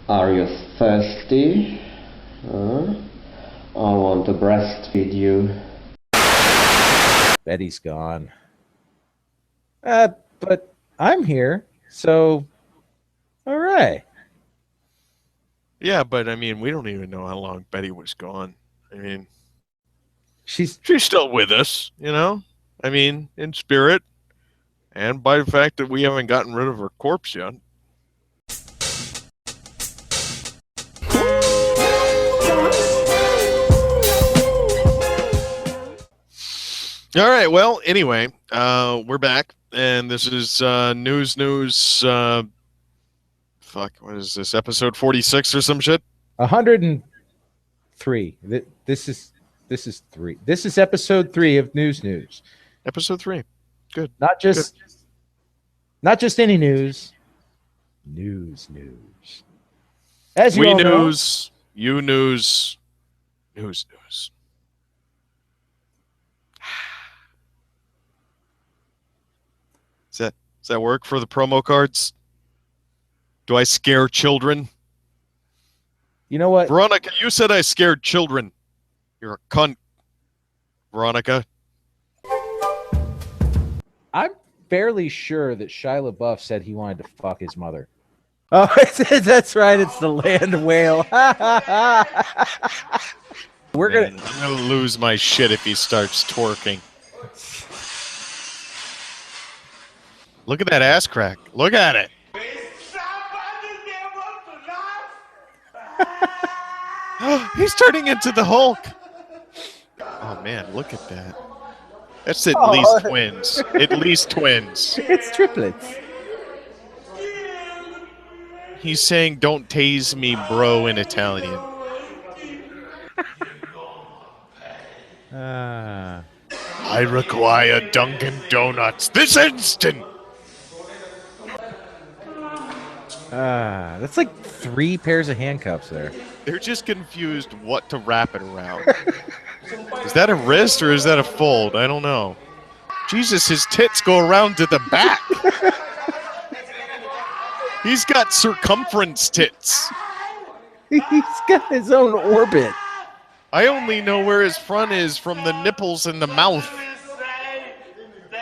Are you thirsty? I want to breastfeed you. Betty's gone. But I'm here, so all right. Yeah, but I mean, we don't even know how long Betty was gone. I mean, She's she's still with us, you know? I mean, in spirit, and by the fact that we haven't gotten rid of her corpse yet. All right, well, anyway, we're back, and this is news. Fuck, what is this, episode 46 or some shit? 103. This is 3. This is episode 3 of News. Episode 3. Good. Not just any news. News. As you We all know, news, you news. Does that work for the promo cards? Do I scare children? you know what? Veronica, you said I scared children. You're a cunt, Veronica. I'm fairly sure that Shia LaBeouf said he wanted to fuck his mother. Oh, that's right. It's the land whale. I'm gonna lose my shit if he starts twerking. Look at that ass crack. Look at it. He's turning into the Hulk. Oh man, look at that. That's at least twins. At least twins. It's triplets. He's saying, "Don't tase me, bro," in Italian. I require Dunkin' Donuts this instant. That's like 3 pairs of handcuffs there. They're just confused what to wrap it around. Is that a wrist or is that a fold? I don't know. Jesus, his tits go around to the back. He's got circumference tits. He's got his own orbit. I only know where his front is from the nipples and the mouth.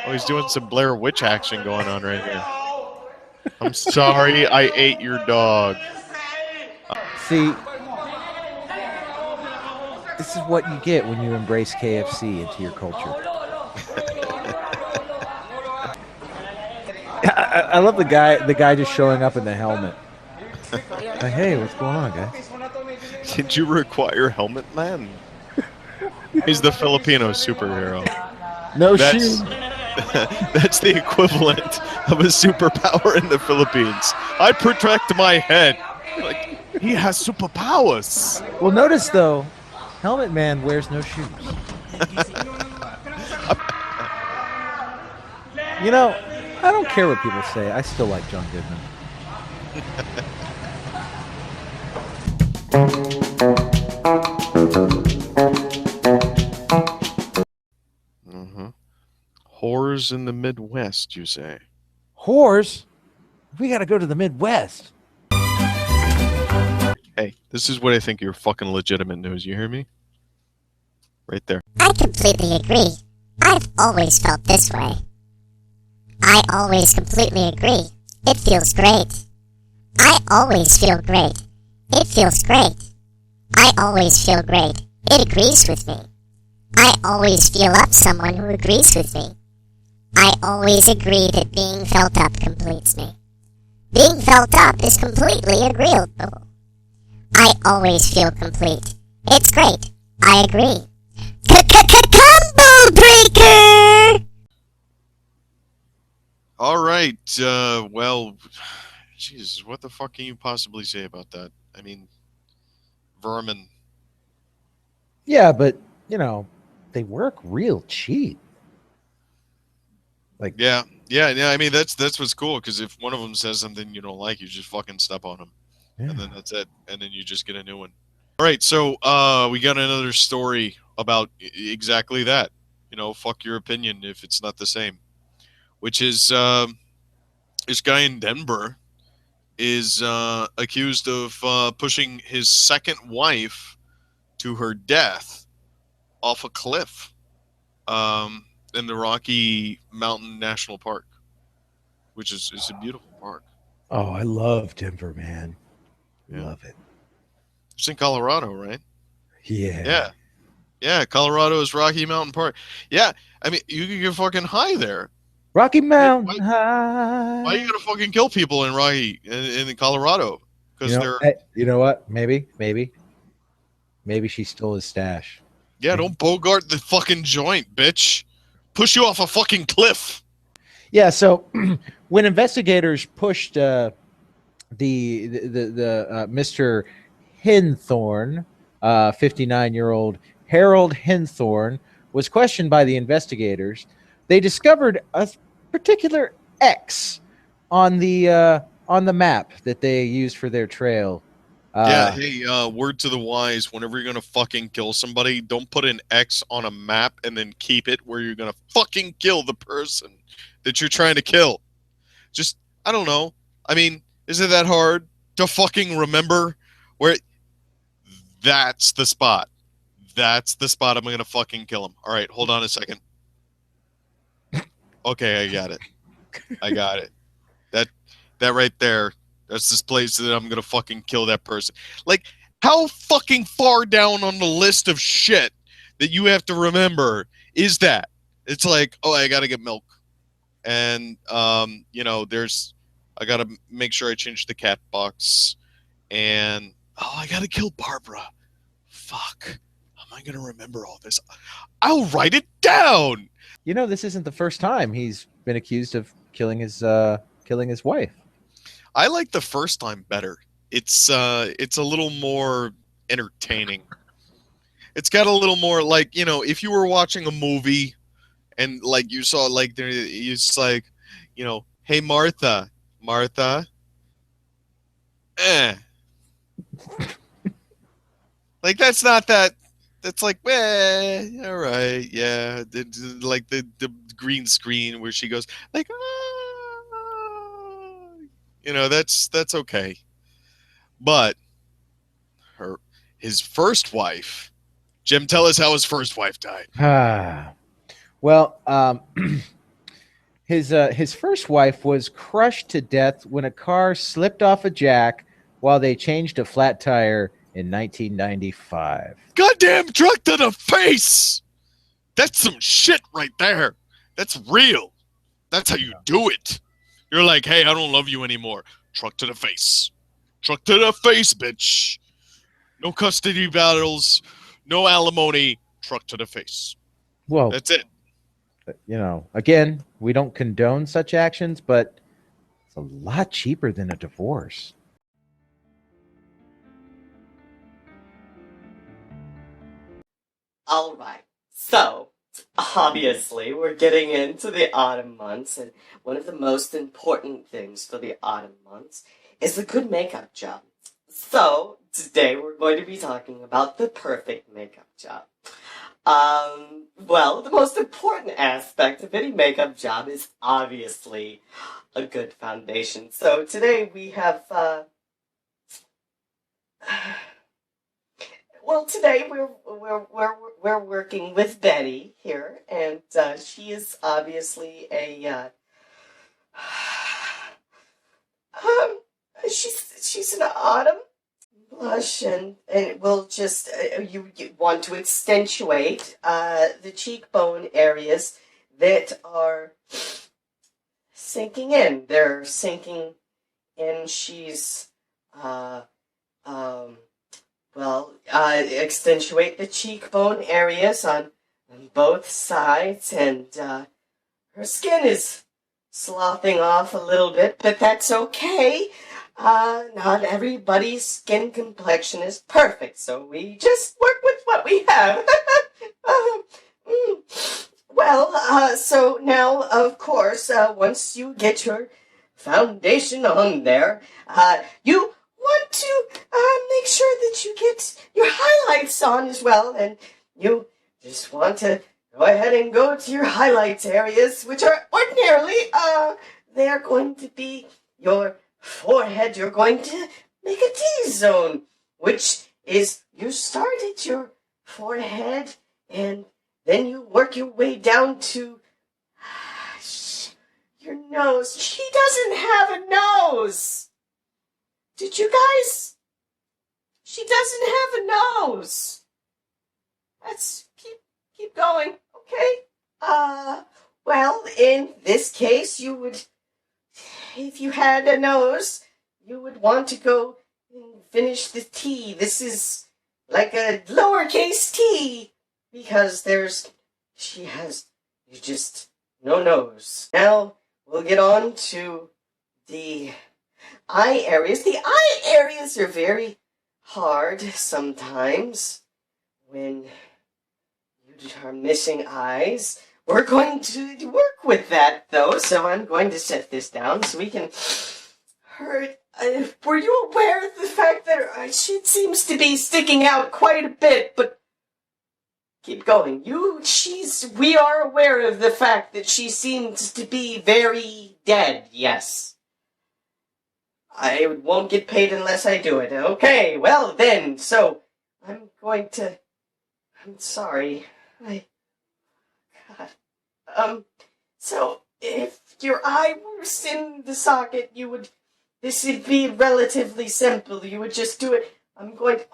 Oh, he's doing some Blair Witch action going on right here. I'm sorry I ate your dog. See, this is what you get when you embrace KFC into your culture. I love the guy just showing up in the helmet. Like, hey, what's going on, guys? Did you require helmet man? He's the Filipino superhero. No shoes. That's the equivalent of a superpower in the Philippines. I protect my head. Like, he has superpowers. Well, notice though, Helmet Man wears no shoes. You know, I don't care what people say. I still like John Goodman. Whores in the Midwest, you say? Whores? We got to go to the Midwest. Hey, this is what I think you're fucking legitimate news. You hear me? Right there. I completely agree. I've always felt this way. I always completely agree. It feels great. I always feel great. It feels great. I always feel great. It agrees with me. I always feel up someone who agrees with me. I always agree that being felt up completes me. Being felt up is completely agreeable. I always feel complete. It's great. I agree. Combo breaker! All right. Well, Jesus, what the fuck can you possibly say about that? I mean, vermin. Yeah, but, you know, they work real cheap. Like, Yeah. I mean, that's what's cool, because if one of them says something you don't like, you just fucking step on them, yeah. and then that's it, and then you just get a new one. All right, so we got another story about exactly that. You know, fuck your opinion if it's not the same. Which is this guy in Denver is accused of pushing his second wife to her death off a cliff in the Rocky Mountain National Park, which is a beautiful park. Oh, I love Denver, man. Yeah. Love it. It's in Colorado, right? Yeah. Yeah, Colorado's Rocky Mountain Park. Yeah, I mean, you can get fucking high there. Rocky Mountain Why High. are you gonna fucking kill people in Rocky in Colorado? Because they're Hey, you know what? Maybe she stole his stash. don't bogart the fucking joint, bitch. Push you off a fucking cliff. Yeah. So when investigators pushed the Mr. Hinthorn, 59-year-old Harold Hinthorn, was questioned by the investigators, they discovered a particular X on the map that they used for their trail. Hey, word to the wise, whenever you're gonna fucking kill somebody, don't put an X on a map and then keep it where you're gonna fucking kill the person that you're trying to kill. Just, I don't know. I mean, is it that hard to fucking remember where that's the spot? That's the spot I'm gonna fucking kill him. All right, hold on a second. Okay, I got it. That right there, that's this place that I'm gonna fucking kill that person. Like, how fucking far down on the list of shit that you have to remember is that? It's like, oh, I gotta get milk. And I gotta make sure I change the cat box. And I gotta kill Barbara. Fuck. How am I gonna remember all this? I'll write it down. This isn't the first time he's been accused of killing his wife. I like the first time better. It's a little more entertaining. It's got a little more like, if you were watching a movie and like you saw like it's like, hey Martha, like that's not that. That's like, all right, yeah. Like the green screen where she goes like, that's okay. But his first wife, Jim, tell us how his first wife died. Well, his first wife was crushed to death when a car slipped off a jack while they changed a flat tire in 1995. Goddamn truck to the face! That's some shit right there. That's real. That's how you do it. You're like, hey, I don't love you anymore. Truck to the face. Truck to the face, bitch. No custody battles. No alimony. Truck to the face. Well, that's it. Again, we don't condone such actions, but it's a lot cheaper than a divorce. All right. So, obviously, we're getting into the autumn months, and one of the most important things for the autumn months is a good makeup job. So, today we're going to be talking about the perfect makeup job. Well, the most important aspect of any makeup job is obviously a good foundation. So, today we have, well, today we're working with Betty here, and she is obviously a she's an autumn blush, and it will just you want to accentuate the cheekbone areas that are sinking in. They're sinking in. She's accentuate the cheekbone areas on both sides, and her skin is sloughing off a little bit, but that's okay. Not everybody's skin complexion is perfect, so we just work with what we have. So now, of course, once you get your foundation on there, you want to make sure that you get your highlights on as well, and you just want to go ahead and go to your highlights areas, which are ordinarily, they are going to be your forehead, you're going to make a T-zone, which is you start at your forehead and then you work your way down to your nose. She doesn't have a nose. Did you guys? She doesn't have a nose. Let's keep going, okay? Well, in this case, you would, if you had a nose, you would want to go and finish the T. This is like a lowercase t, because she has, you just, no nose. Now, we'll get on to the eye areas. The eye areas are very hard sometimes when you are missing eyes. We're going to work with that, though, so I'm going to set this down so we can hurt. Were you aware of the fact that she seems to be sticking out quite a bit, but keep going. We are aware of the fact that she seems to be very dead, yes. I won't get paid unless I do it. Okay, well then, so I'm sorry. So if your eye was in the socket, this would be relatively simple. You would just do it. Oh God,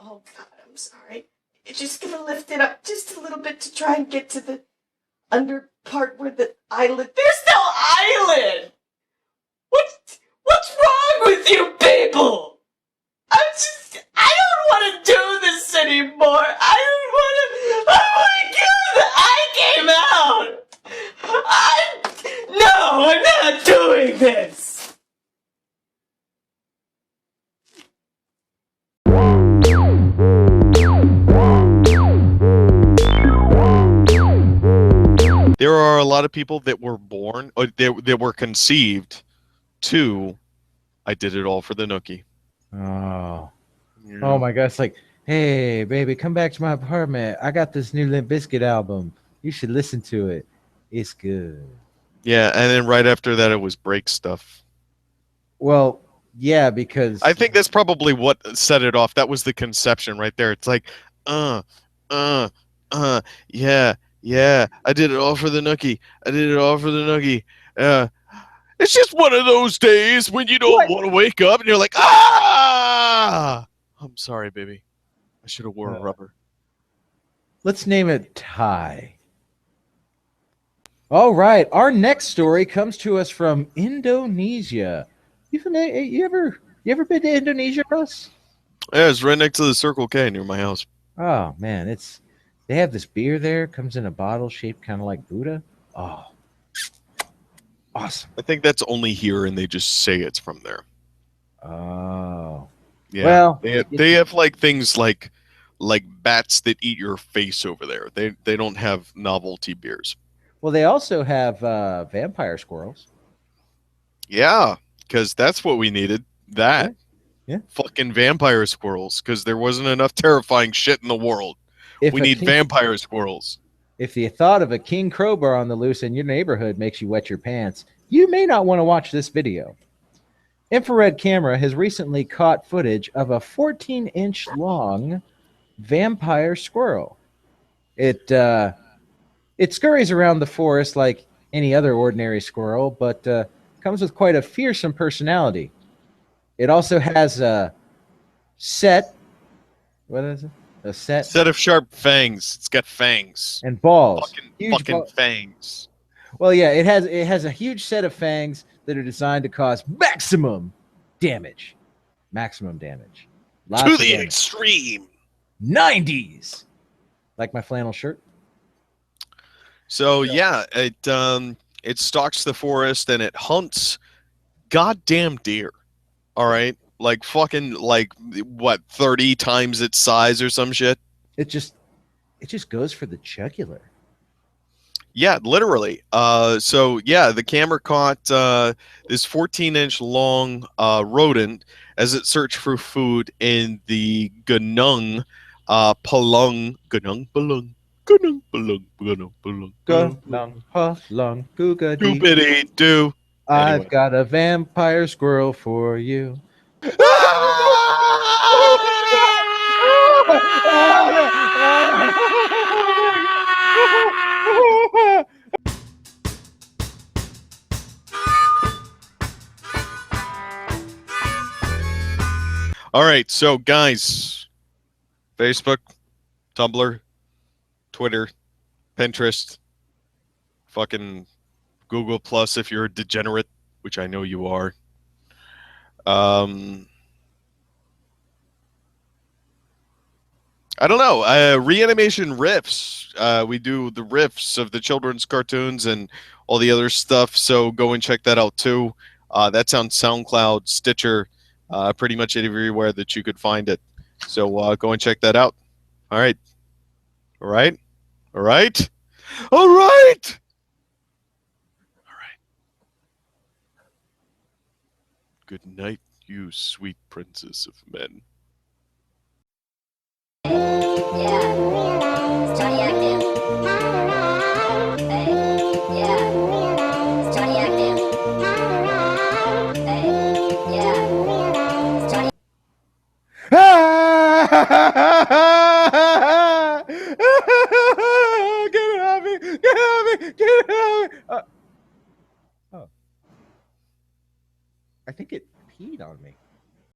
I'm sorry. You're just gonna lift it up just a little bit to try and get to the under part where the eyelid. There's no eyelid! What's wrong with you people? I don't want to do this anymore. I want to kill the eye came out. No, I'm not doing this. There are a lot of people that were born, or that were conceived to, I did it all for the nookie. Oh. Yeah. Oh my gosh, like, hey baby, come back to my apartment. I got this new Limp Bizkit album. You should listen to it. It's good. Yeah, and then right after that it was break stuff. Well, yeah, because I think that's probably what set it off. That was the conception right there. It's like, yeah, I did it all for the nookie. It's just one of those days when you don't want to wake up and you're like, ah! I'm sorry, baby. I should have worn rubber. let's name it Ty. All right, our next story comes to us from Indonesia. You ever been to Indonesia, Russ? Yeah, it's right next to the Circle K near my house. Oh man, they have this beer there, comes in a bottle shaped kind of like Buddha. Oh, awesome. I think that's only here, and they just say it's from there. Oh, Yeah. Well, they have like things like bats that eat your face over there. They don't have novelty beers. well, they also have vampire squirrels. Yeah, because that's what we needed. That. Yeah. Fucking vampire squirrels, because there wasn't enough terrifying shit in the world. We need vampire squirrels. If the thought of a king crowbar on the loose in your neighborhood makes you wet your pants, you may not want to watch this video. Infrared camera has recently caught footage of a 14-inch long vampire squirrel. It scurries around the forest like any other ordinary squirrel, but comes with quite a fearsome personality. It also has a set. What is it? A set of sharp fangs. It's got fangs. and balls. Fucking fangs. Well, yeah, it has a huge set of fangs that are designed to cause maximum damage. Maximum damage. Lots To of the damage. extreme. 90s. Like my flannel shirt. So yeah, it stalks the forest and it hunts goddamn deer. All right, like fucking what 30 times its size or some shit. It just goes for the jugular. Yeah, literally. So yeah, the camera caught this 14-inch long rodent as it searched for food in the Gunung, Palung, Gunung, Palung, Gunung, Palung, Gunung, Palung, Gunung, Palung, Googadi. Doobity doo. I've got a vampire squirrel for you. All right, so guys, Facebook, Tumblr, Twitter, Pinterest, fucking Google Plus if you're a degenerate, which I know you are. I don't know. Reanimation riffs. We do the riffs of the children's cartoons and all the other stuff. So go and check that out too. That's on SoundCloud, Stitcher, pretty much everywhere that you could find it. So go and check that out. All right. All right. All right. All right. All right. Good night, you sweet princess of men. Get it off me! Get it off me! Get it off me! Oh. I think it peed on me.